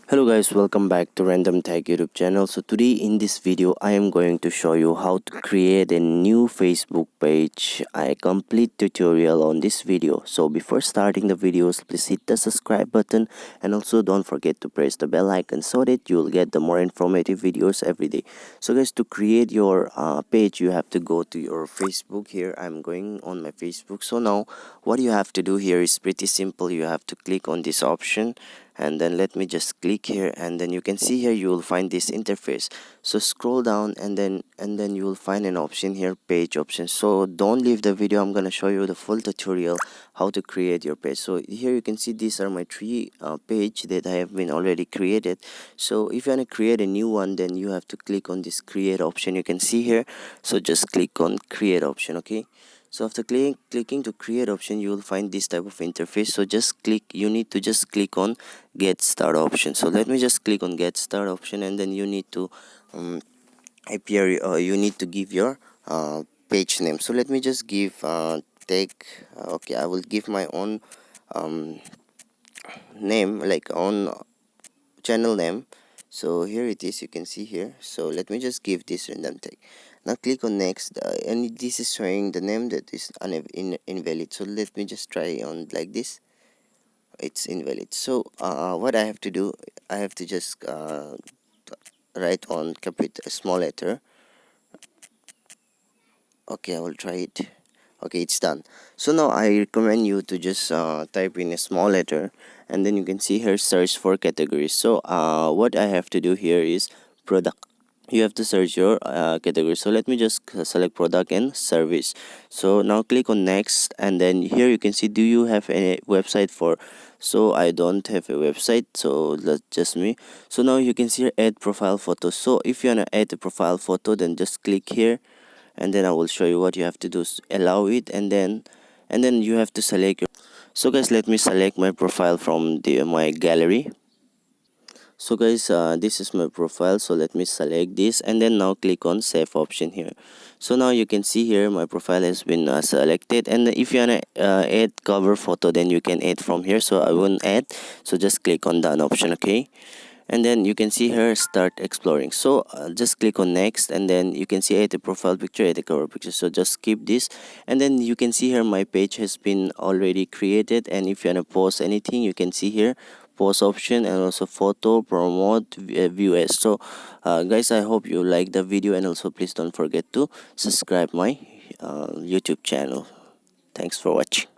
Hello guys, welcome back to Random Tech YouTube channel. So today in this video I am going to show you how to create a new Facebook page. A complete tutorial on this video. So before starting the videos, please hit the subscribe button and also don't forget to press the bell icon so that you'll get the more informative videos every day. So guys, to create your page you have to go to your Facebook. Here I'm going on my Facebook. So now what you have to do here is pretty simple. You have to click on this option, and then let me just click here, and then you can see here you will find this interface. So scroll down, and then you will find an option here, page option. So don't leave the video, I'm gonna show you the full tutorial how to create your page. So here you can see these are my three page that I have been already created. So if you want to create a new one, then you have to click on this create option you can see here. So just click on create option. Okay, so after clicking to create option, you will find this type of interface. So just click, you need to just click on get start option. So let me just click on get start option, and then you need to appear you need to give your page name. So let me just give take okay, I will give my own um, name, like own channel name. So here it is, you can see here. So let me just give this random tag. Now click on next, and this is showing the name that is invalid. So let me just try on like this. It's invalid. So what I have to do, I have to just write on capital small letter. Okay, I will try it. Okay, it's done. So now I recommend you to just type in a small letter, and then you can see here search for categories. So what I have to do here is product. You have to search your category. So let me just select product and service. So now click on next, and then here you can see, do you have a website for? So I don't have a website, so that's just me. So now you can see here add profile photo. So if you want to add a profile photo, then just click here, and then I will show you what you have to do. Allow it, and then you have to select your. So guys, let me select my profile from my gallery. So guys, this is my profile. So let me select this, and then now click on save option here. So now you can see here my profile has been selected, and if you wanna add cover photo, then you can add from here. So I won't add, so just click on done option. Okay, and then you can see here start exploring. So just click on next, and then you can see add a profile picture, add a cover picture. So just skip this, and then you can see here my page has been already created. And if you want to post anything, you can see here post option, and also photo, promote, view as. So guys, I hope you like the video, and also please don't forget to subscribe my YouTube channel. Thanks for watching.